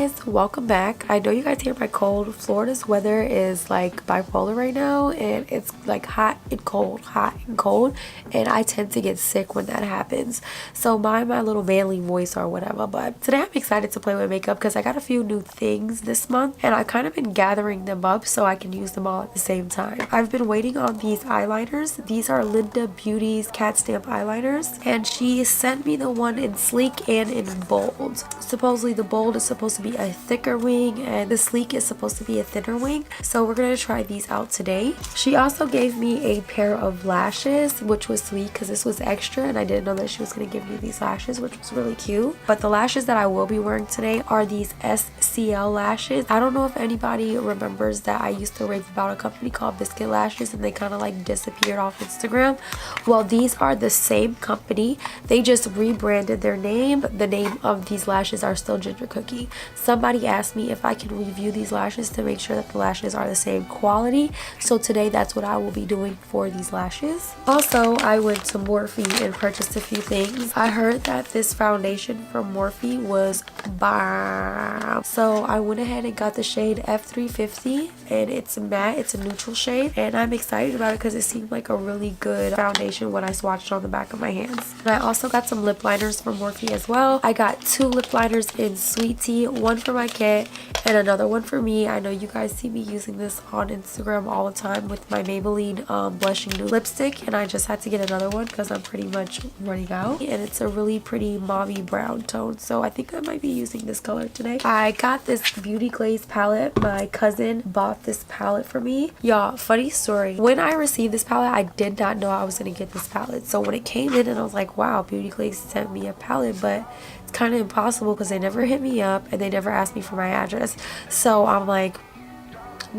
guys, welcome back. I know you guys hear my cold. Florida's weather is like bipolar right now, and it's like hot and cold, and I tend to get sick when that happens. So mind my little manly voice or whatever. But today I'm excited to play with makeup because I got a few new things this month, and I've kind of been gathering them up so I can use them all at the same time. I've been waiting on these eyeliners. These are Linda Beauty's cat stamp eyeliners, and she sent me the one in sleek and in bold. Supposedly the bold is supposed to be a thicker wing and the sleek is supposed to be a thinner wing. So we're gonna try these out today. She also gave me a pair of lashes, which was sweet because this was extra and I didn't know that she was gonna give me these lashes, which was really cute. But the lashes that I will be wearing today are these SCL lashes. I don't know if anybody remembers that I used to rave about a company called Biscuit Lashes and they kind of like disappeared off Instagram. Well, these are the same company. They just rebranded their name. The name of these lashes are still Ginger Cookie. Somebody asked me if I can review these lashes to make sure that the lashes are the same quality. So today that's what I will be doing for these lashes. Also, I went to Morphe and purchased a few things. I heard that this foundation from Morphe was bomb. So I went ahead and got the shade F350 and it's matte. It's a neutral shade and I'm excited about it because it seemed like a really good foundation when I swatched on the back of my hands. And I also got some lip liners from Morphe as well. I got 2 lip liners in Sweet Tea, one for my cat and another one for me. I know you guys see me using this on Instagram all the time with my Maybelline blushing nude lipstick, and I just had to get another one because I'm pretty much running out. And it's a really pretty mauvey brown tone, so I think I might be using this color today. I got this Beauty Glaze palette. My cousin bought this palette for me. Y'all, funny story. When I received this palette, I did not know I was going to get this palette. So when it came in and I was like, wow, Beauty Glaze sent me a palette, but it's kind of impossible because they never hit me up and they never asked me for my address. So I'm like,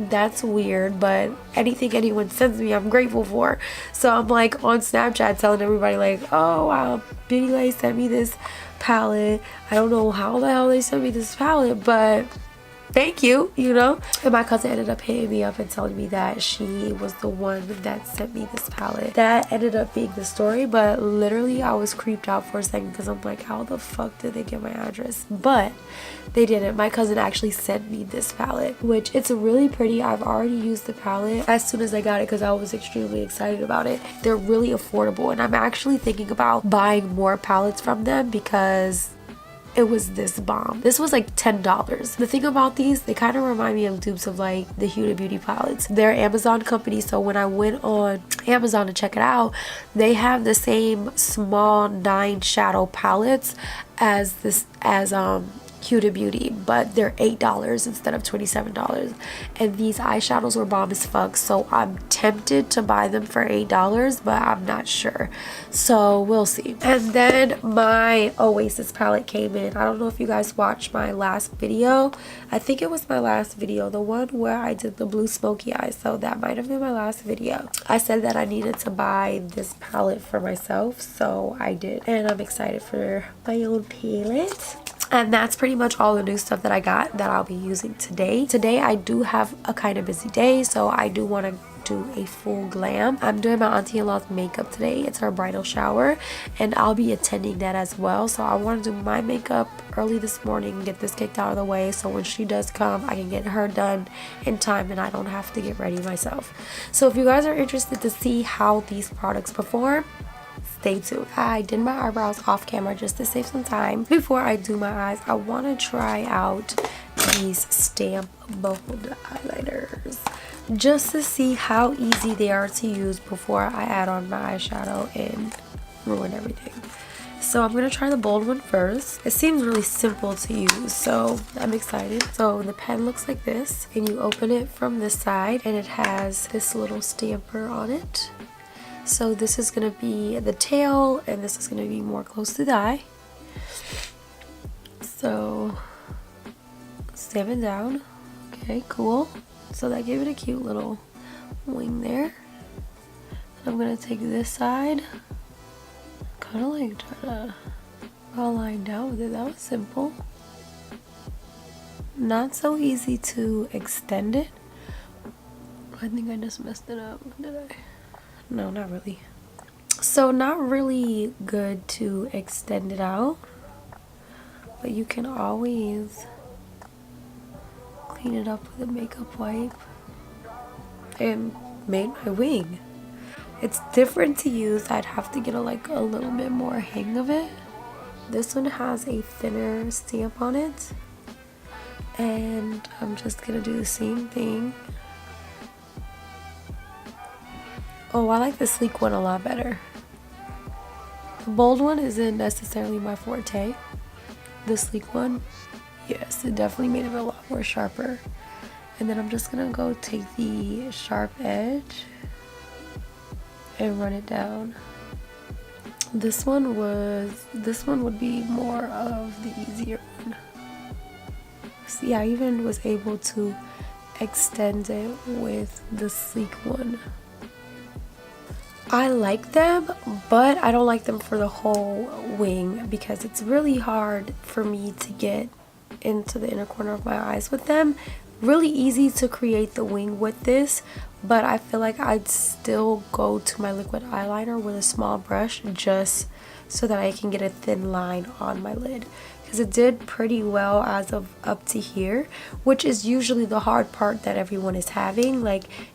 that's weird, but anything anyone sends me I'm grateful for. So I'm like on Snapchat telling everybody like, oh wow, Beauty Glaze sent me this palette. I don't know how the hell they sent me this palette, but thank you, you know. And my cousin ended up hitting me up and telling me that she was the one that sent me this palette. That ended up being the story, but literally I was creeped out for a second because I'm like, how the fuck did they get my address? But they didn't. My cousin actually sent me this palette, which it's really pretty. I've already used the palette as soon as I got it because I was extremely excited about it. They're really affordable and I'm actually thinking about buying more palettes from them because it was this bomb. This was like $10. The thing about these, they kind of remind me of dupes of like the Huda Beauty palettes. They're Amazon company, so when I went on Amazon to check it out, they have the same small 9 shadow palettes as Huda Beauty, but they're $8 instead of $27. And these eyeshadows were bomb as fuck, so I'm tempted to buy them for $8, but I'm not sure, so we'll see. And then my Oasis palette came in. I don't know if you guys watched my last video. I think it was my last video, the one where I did the blue smoky eyes, so that might have been my last video. I said that I needed to buy this palette for myself, so I did, and I'm excited for my own palette. And that's pretty much all the new stuff that I got that I'll be using today. Today I do have a kind of busy day, so I do want to do a full glam. I'm doing my auntie-in-law's makeup today. It's her bridal shower and I'll be attending that as well. So I want to do my makeup early this morning and get this kicked out of the way so when she does come I can get her done in time and I don't have to get ready myself. So if you guys are interested to see how these products perform, stay tuned. I did my eyebrows off camera just to save some time. Before I do my eyes, I want to try out these stamp bold eyeliners just to see how easy they are to use before I add on my eyeshadow and ruin everything. So I'm going to try the bold one first. It seems really simple to use, so I'm excited. So the pen looks like this, and you open it from this side, and it has this little stamper on it. So this is going to be the tail, and this is going to be more close to the eye. So stamp it down. Okay, cool. So that gave it a cute little wing there. I'm going to take this side, kind of like try to align down with it. That was simple. Not so easy to extend it. I think I just messed it up, did I? No, not really. So not really good to extend it out, but you can always clean it up with a makeup wipe and made my wing. It's different to use. I'd have to get a little bit more hang of it. This one has a thinner stamp on it, and I'm just gonna do the same thing. Oh, I like the sleek one a lot better. The bold one isn't necessarily my forte. The sleek one, yes, it definitely made it a lot more sharper. And then I'm just gonna go take the sharp edge and run it down. This one would be more of the easier one. See, I even was able to extend it with the sleek one. I like them, but I don't like them for the whole wing because it's really hard for me to get into the inner corner of my eyes with them. Really easy to create the wing with this, but I feel like I'd still go to my liquid eyeliner with a small brush just so that I can get a thin line on my lid. Because it did pretty well as of up to here, which is usually the hard part that everyone is having,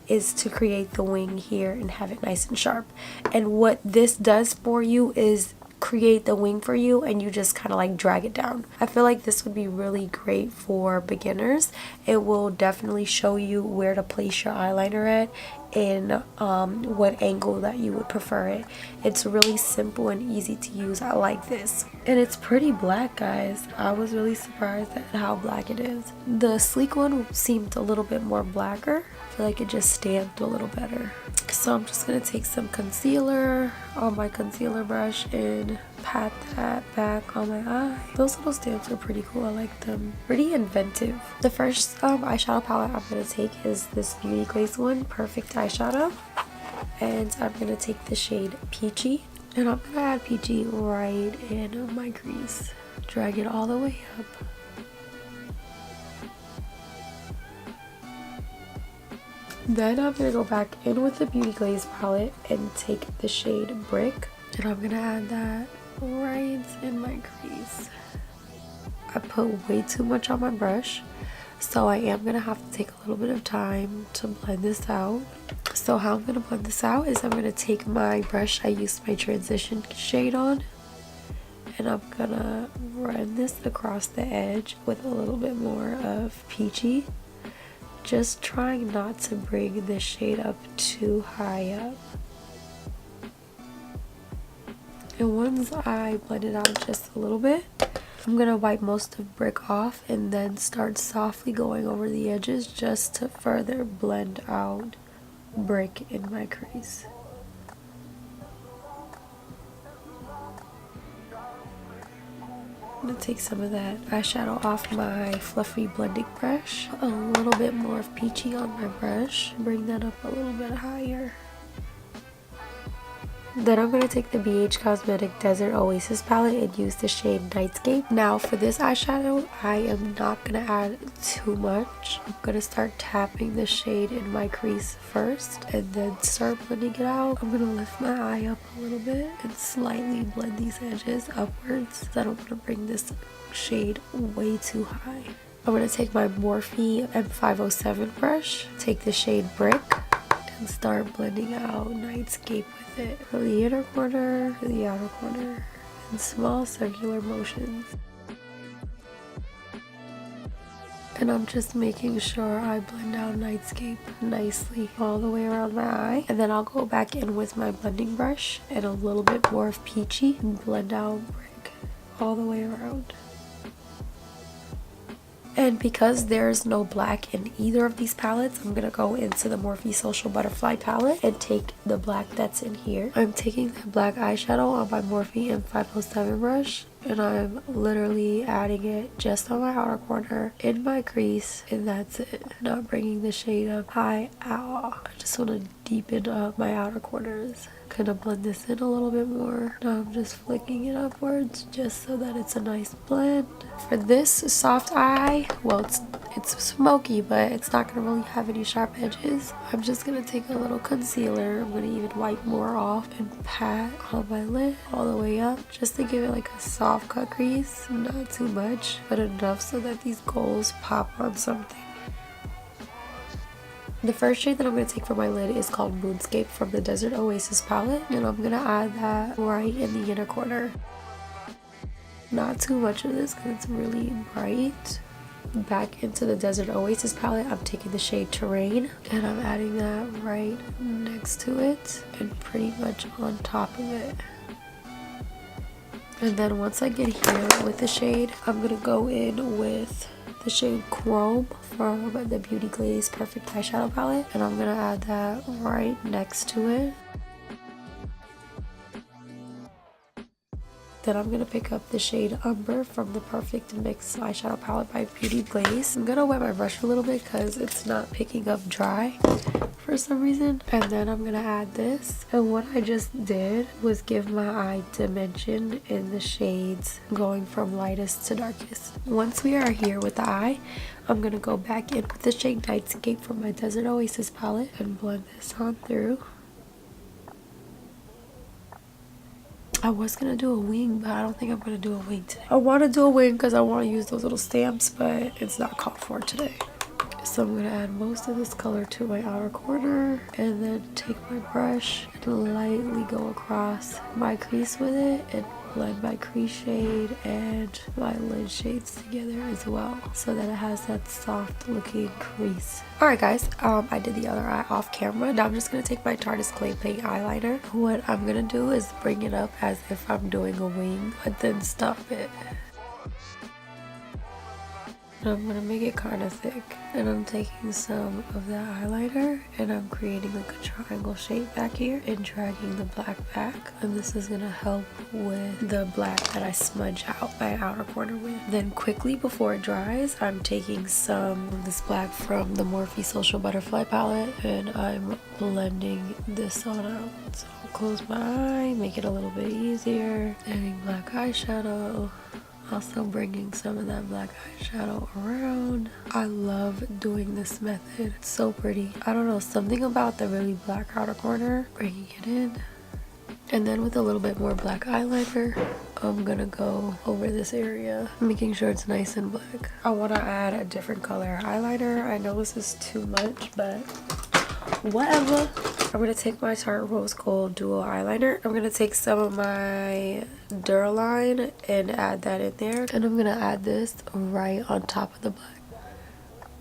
is to create the wing here and have it nice and sharp. And what this does for you is create the wing for you, and you just kind of drag it down. I feel like this would be really great for beginners. It will definitely show you where to place your eyeliner at and what angle that you would prefer it. It's really simple and easy to use. I like this, and it's pretty black, guys. I was really surprised at how black it is. The sleek one seemed a little bit more blacker. I feel like it just stamped a little better. So I'm just gonna take some concealer on my concealer brush and pat that back on my eye. Those little stamps are pretty cool. I like them. Pretty inventive. The first eyeshadow palette I'm gonna take is this Beauty Glazed one, Perfect eyeshadow, and I'm gonna take the shade Peachy, and I'm gonna add Peachy right in my crease. Drag it all the way up. Then I'm going to go back in with the Beauty Glaze palette and take the shade Brick, and I'm going to add that right in my crease. I put way too much on my brush, so I am going to have to take a little bit of time to blend this out. So how I'm going to blend this out is I'm going to take my brush I used my transition shade on, and I'm going to run this across the edge with a little bit more of Peachy. Just trying not to bring this shade up too high up. And once I blend it out just a little bit, I'm going to wipe most of Brick off and then start softly going over the edges just to further blend out Brick in my crease. I'm going to take some of that eyeshadow off my fluffy blending brush. A little bit more of Peachy on my brush. Bring that up a little bit higher. Then I'm going to take the BH Cosmetic Desert Oasis palette and use the shade Nightscape. Now for this eyeshadow, I am not going to add too much. I'm going to start tapping the shade in my crease first and then start blending it out. I'm going to lift my eye up a little bit and slightly blend these edges upwards. I don't want to bring this shade way too high. I'm going to take my Morphe M507 brush, take the shade Brick, and start blending out Nightscape with it from the inner corner to the outer corner in small circular motions. And I'm just making sure I blend out Nightscape nicely all the way around my eye. And then I'll go back in with my blending brush and a little bit more of Peachy and blend out Brick all the way around. And because there's no black in either of these palettes, I'm going to go into the Morphe Social Butterfly palette and take the black that's in here. I'm taking the black eyeshadow on my Morphe M507 brush, and I'm literally adding it just on my outer corner in my crease, and that's it. Not bringing the shade up high at all. I just want to deepen up my outer corners. Gonna blend this in a little bit more. Now I'm just flicking it upwards just so that it's a nice blend. For this soft eye, well, it's smoky, but it's not gonna really have any sharp edges. I'm just gonna take a little concealer. I'm gonna even wipe more off and pat on my lid all the way up just to give it like a soft cut crease. Not too much, but enough so that these goals pop on something. The first shade that I'm going to take for my lid is called Moonscape from the Desert Oasis palette, and I'm going to add that right in the inner corner. Not too much of this because it's really bright. Back into the Desert Oasis palette, I'm taking the shade Terrain and I'm adding that right next to it and pretty much on top of it. And then once I get here with the shade, I'm gonna go in with the shade Chrome from the Beauty Glazed Perfect eyeshadow palette, and I'm gonna add that right next to it. Then I'm going to pick up the shade Umber from the Perfect Mix eyeshadow palette by Beauty Glaze. I'm going to wet my brush a little bit because it's not picking up dry for some reason. And then I'm going to add this. And what I just did was give my eye dimension in the shades going from lightest to darkest. Once we are here with the eye, I'm going to go back in with the shade Nightscape from my Desert Oasis palette and blend this on through. I was gonna do a wing, but I don't think I'm gonna do a wing today. I want to do a wing because I want to use those little stamps, but it's not called for today. So I'm gonna add most of this color to my outer corner and then take my brush and lightly go across my crease with it and blend my crease shade and my lid shades together as well so that it has that soft looking crease. Alright guys, I did the other eye off camera. Now I'm just going to take my Tarte Clay Paint eyeliner. What I'm going to do is bring it up as if I'm doing a wing, but then stop it. I'm gonna make it kind of thick, and I'm taking some of that eyeliner and I'm creating like a triangle shape back here and dragging the black back, and this is gonna help with the black that I smudge out my outer corner with. Then quickly before it dries, I'm taking some of this black from the Morphe Social Butterfly palette and I'm blending this on out. So I'll close my eye, make it a little bit easier, adding black eyeshadow. Also bringing some of that black eyeshadow around. I love doing this method. It's so pretty. I don't know, something about the really black outer corner, bringing it in. And then with a little bit more black eyeliner, I'm gonna go over this area, making sure it's nice and black. I want to add a different color eyeliner. I know this is too much, but whatever. I'm going to take my Tarte Rose Gold Duo Eyeliner. I'm going to take some of my Duraline and add that in there. And I'm going to add this right on top of the black.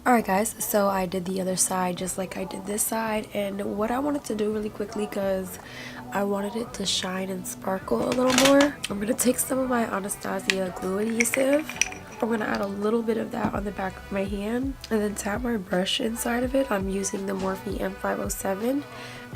Alright guys, so I did the other side just like I did this side. And what I wanted to do really quickly, because I wanted it to shine and sparkle a little more, I'm going to take some of my Anastasia glue adhesive. I'm going to add a little bit of that on the back of my hand and then tap my brush inside of it. I'm using the Morphe M507,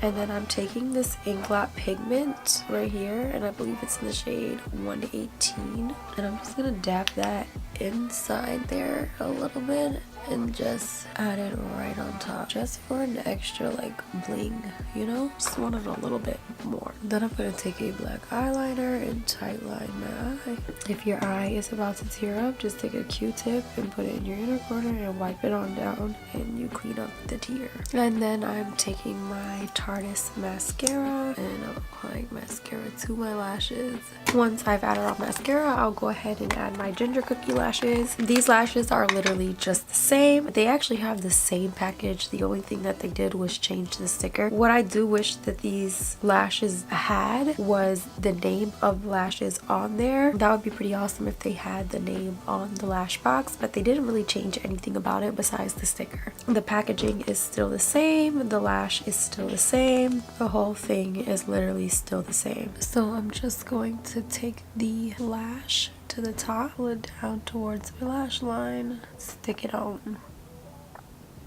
and then I'm taking this Inglot pigment right here, and I believe it's in the shade 118, and I'm just going to dab that inside there a little bit and just add it right on top just for an extra like bling, you know, just wanted a little bit more. Then I'm going to take a black eyeliner and tightline my eye. If your eye is about to tear up, just take a Q-tip and put it in your inner corner and wipe it on down and you clean up the tear. And then I'm taking my Tartest mascara and I'm applying mascara to my lashes. Once I've added on mascara, I'll go ahead and add my ginger cookie lashes. These lashes are literally just the same. They actually have the same package. The only thing that they did was change the sticker. What I do wish that these lashes had was the name of lashes on there. That would be pretty awesome if they had the name on the lash box, but they didn't really change anything about it besides the sticker. The packaging is still the same, the lash is still the same, the whole thing is literally still the same. So I'm just going to take the lash to the top, pull it down towards my lash line, stick it on.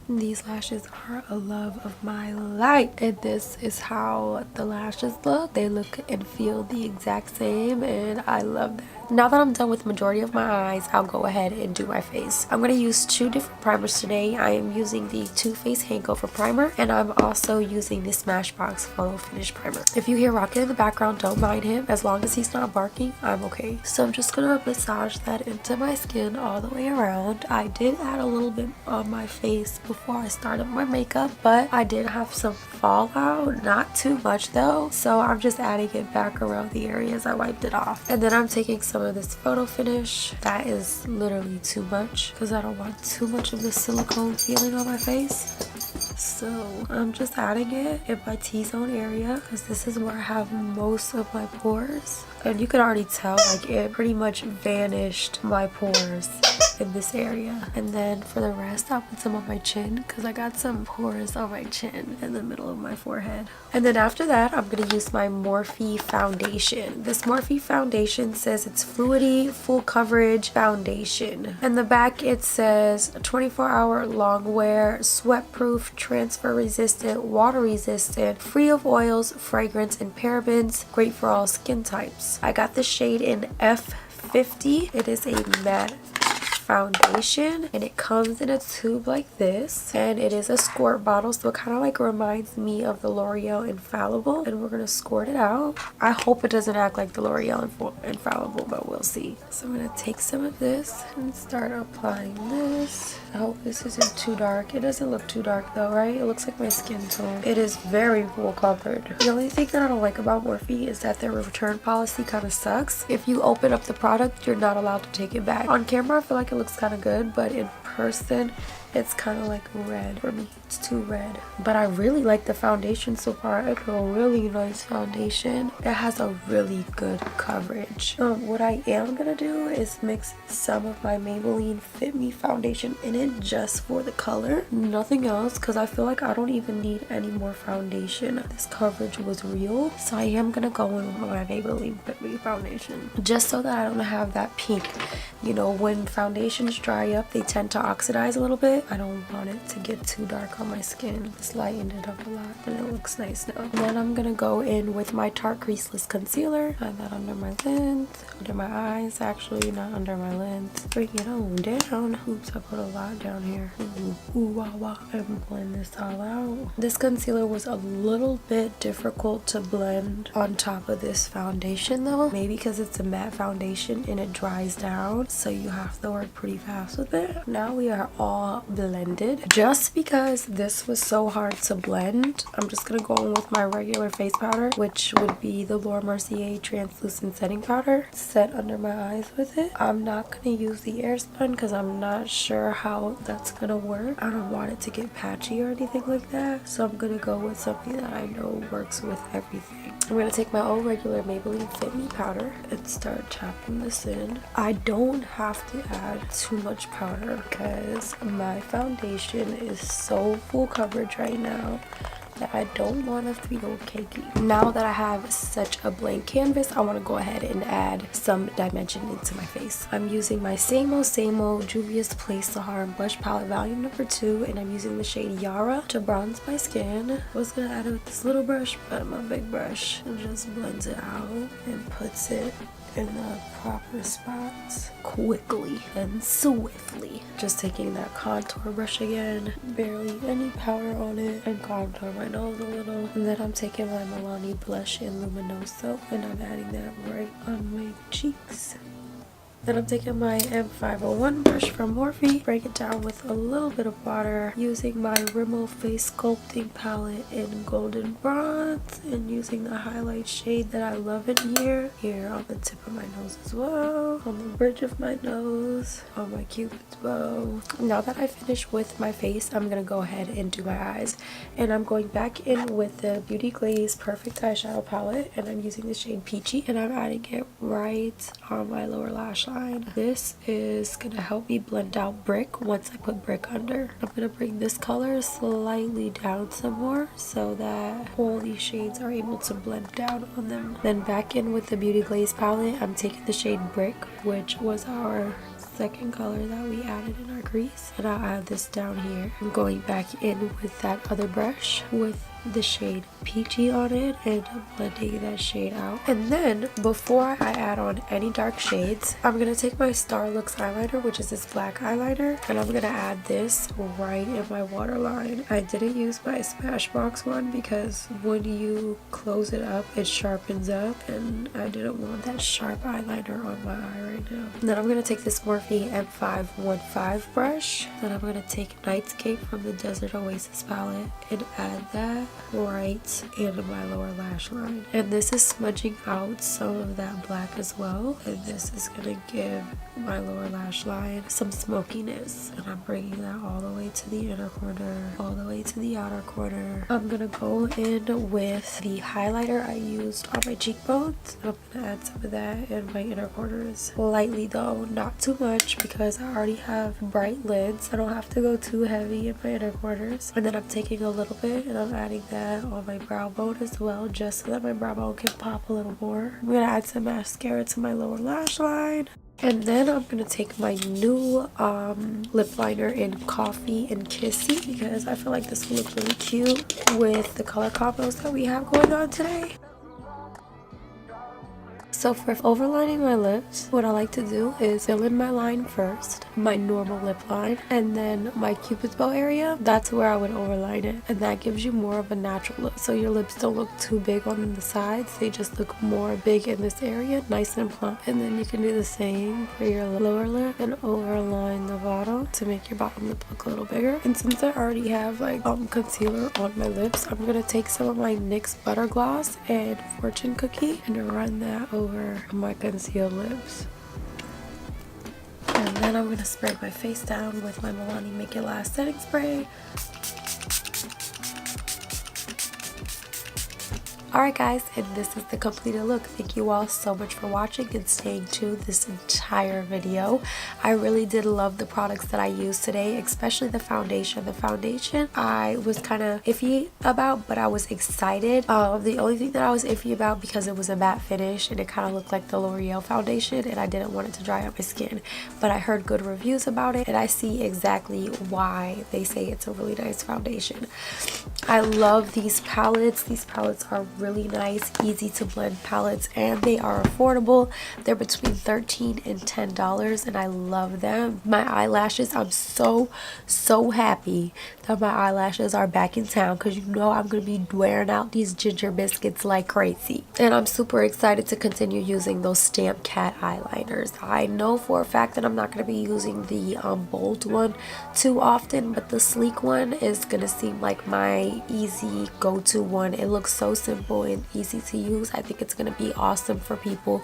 These lashes are a love of my life, and this is how the lashes look. They look and feel the exact same, and I love that. Now that I'm done with the majority of my eyes, I'll go ahead and do my face. I'm going to use two different primers today. I am using the Faced Hangover primer, and I'm also using the Smashbox Photo Finish primer. If you hear Rocket in the background, don't mind him. As long as he's not barking, I'm okay. So I'm just going to massage that into my skin all the way around. I did add a little bit on my face before I started my makeup, but I did have some fallout, not too much though, so I'm just adding it back around the areas I wiped it off. And then I'm taking some of this photo finish. That is literally too much because I don't want too much of the silicone feeling on my face. So I'm just adding it in my T-zone area because this is where I have most of my pores. And you can already tell, like, it pretty much vanished my pores in this area. And then for the rest, I'll put some on my chin because I got some pores on my chin in the middle of my forehead. And then after that, I'm going to use my Morphe foundation. This Morphe foundation says it's fluidy, full coverage foundation. And the back, it says 24-hour long wear, sweat proof, transfer resistant, water resistant, free of oils, fragrance, and parabens, great for all skin types. I got the shade in F50. It is a matte foundation and it comes in a tube like this, and it is a squirt bottle, so it kind of like reminds me of the L'Oreal Infallible, and we're gonna squirt it out. I hope it doesn't act like the L'Oreal Infallible, but we'll see. So I'm gonna take some of this and start applying this. I hope this isn't too dark. It doesn't look too dark though, right? It looks like my skin tone. It is very full covered. The only thing that I don't like about Morphe is that their return policy kind of sucks. If you open up the product, you're not allowed to take it back. On camera, I feel like it looks kind of good, but in person it's kind of like red for me. It's too red. But I really like the foundation so far. It's a really nice foundation. It has a really good coverage. What I am gonna do is mix some of my Maybelline Fit Me foundation in it just for the color, nothing else, because I feel like I don't even need any more foundation. This coverage was real, so I am gonna go in with my Maybelline Fit Me foundation just so that I don't have that pink. You know, when foundations dry up, they tend to oxidize a little bit. I don't want it to get too dark on my skin. Just lightened it up a lot and it looks nice now. And then I'm gonna go in with my Tarte Creaseless concealer. Add that under my lens, under my eyes, actually not under my lens. Bring it on down. Oops, I put a lot down here. Ooh, wah, wah. And blend this all out. This concealer was a little bit difficult to blend on top of this foundation though. Maybe because it's a matte foundation and it dries down, so you have to work pretty fast with it. Now we are all blended. Just because this was so hard to blend, I'm just gonna go in with my regular face powder, which would be the Laura Mercier translucent setting powder. Set under my eyes with it. I'm not gonna use the air spun because I'm not sure how that's gonna work. I don't want it to get patchy or anything like that, so I'm gonna go with something that I know works with everything. I'm gonna take my old regular Maybelline Fit Me powder and start tapping this in. I don't have to add too much powder because my foundation is so full coverage right now that I don't want it to be all cakey. Now that I have such a blank canvas, I want to go ahead and add some dimension into my face. I'm using my same old Juvias Place Saharan Blush Palette Volume Number 2, and I'm using the shade Yara to bronze my skin. I was gonna add it with this little brush, but my big brush just blends it out and puts it in the proper spots quickly and swiftly. Just taking that contour brush again, barely any powder on it, and contour my nose a little. And then I'm taking my Milani blush in Luminoso and I'm adding that right on my cheeks. Then I'm taking my M501 brush from Morphe, break it down with a little bit of water, using my Rimmel Face Sculpting palette in Golden Bronze, and using the highlight shade that I love in here on the tip of my nose as well, on the bridge of my nose, on my cupid's bow. Now that I finished with my face, I'm gonna go ahead and do my eyes, and I'm going back in with the Beauty Glazed Perfect eyeshadow palette, and I'm using the shade Peachy, and I'm adding it right on my lower lash line. This is gonna help me blend out Brick once I put Brick under. I'm gonna bring this color slightly down some more so that all these shades are able to blend down on them. Then back in with the Beauty Glaze palette, I'm taking the shade Brick, which was our second color that we added in our crease, and I'll add this down here. I'm going back in with that other brush with the shade Peachy on it and blending that shade out. And then before I add on any dark shades, I'm gonna take my Starlux eyeliner, which is this black eyeliner, and I'm gonna add this right in my waterline. I didn't use my Smashbox one because when you close it up, it sharpens up, and I didn't want that sharp eyeliner on my eye right now. And then I'm gonna take this Morphe M515 brush, then I'm gonna take Nightscape from the Desert Oasis palette and add that right in my lower lash line. And this is smudging out some of that black as well. And this is gonna give my lower lash line some smokiness. And I'm bringing that all the way to the inner corner, all the way to the outer corner. I'm gonna go in with the highlighter I used on my cheekbones. I'm gonna add some of that in my inner corners. Lightly though, not too much, because I already have bright lids. I don't have to go too heavy in my inner corners. And then I'm taking a little bit and I'm adding that on my brow bone as well, just so that my brow bone can pop a little more. I'm gonna add some mascara to my lower lash line. And then I'm gonna take my new lip liner in Coffee and Kissy, because I feel like this will look really cute with the color combos that we have going on today. So for overlining my lips, what I like to do is fill in my line first, my normal lip line, and then my cupid's bow area, that's where I would overline it. And that gives you more of a natural look. So your lips don't look too big on the sides, they just look more big in this area, nice and plump. And then you can do the same for your lower lip and overline the bottom to make your bottom lip look a little bigger. And since I already have like concealer on my lips, I'm gonna take some of my NYX Butter Gloss and Fortune Cookie and run that over my concealed lips. And then I'm going to spray my face down with my Milani Make It Last setting spray. Alright guys, and this is the completed look. Thank you all so much for watching and staying tuned this entire video. I really did love the products that I used today, especially the foundation. The foundation I was kind of iffy about, but I was excited. The only thing that I was iffy about, because it was a matte finish and it kind of looked like the L'Oreal foundation and I didn't want it to dry out my skin. But I heard good reviews about it and I see exactly why they say it's a really nice foundation. I love these palettes. These palettes are really nice, easy to blend palettes, and they are affordable. They're between $13 and $10 and I love them. My eyelashes, I'm so happy that my eyelashes are back in town, because you know I'm gonna be wearing out these ginger biscuits like crazy. And I'm super excited to continue using those Stamp Cat eyeliners. I know for a fact that I'm not gonna be using the bold one too often, but the sleek one is gonna seem like my easy go-to one. It looks so simple and easy to use. I think it's going to be awesome for people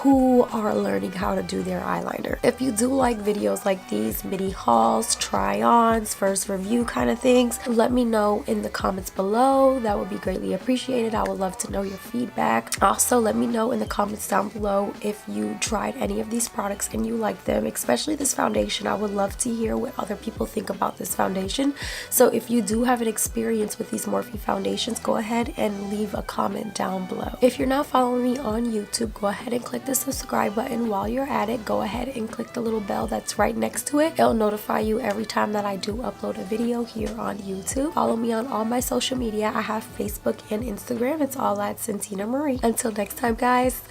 who are learning how to do their eyeliner. If you do like videos like these, mini hauls, try-ons, first review kind of things, let me know in the comments below. That would be greatly appreciated. I would love to know your feedback. Also, let me know in the comments down below if you tried any of these products and you like them, especially this foundation. I would love to hear what other people think about this foundation. So if you do have an experience with these Morphe foundations, go ahead and leave a comment down below. If you're not following me on YouTube, go ahead and click the subscribe button. While you're at it, go ahead and click the little bell that's right next to it. It'll notify you every time that I do upload a video here on YouTube. Follow me on all my social media. I have Facebook and Instagram. It's all at Santina Marie. Until next time guys,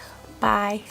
bye.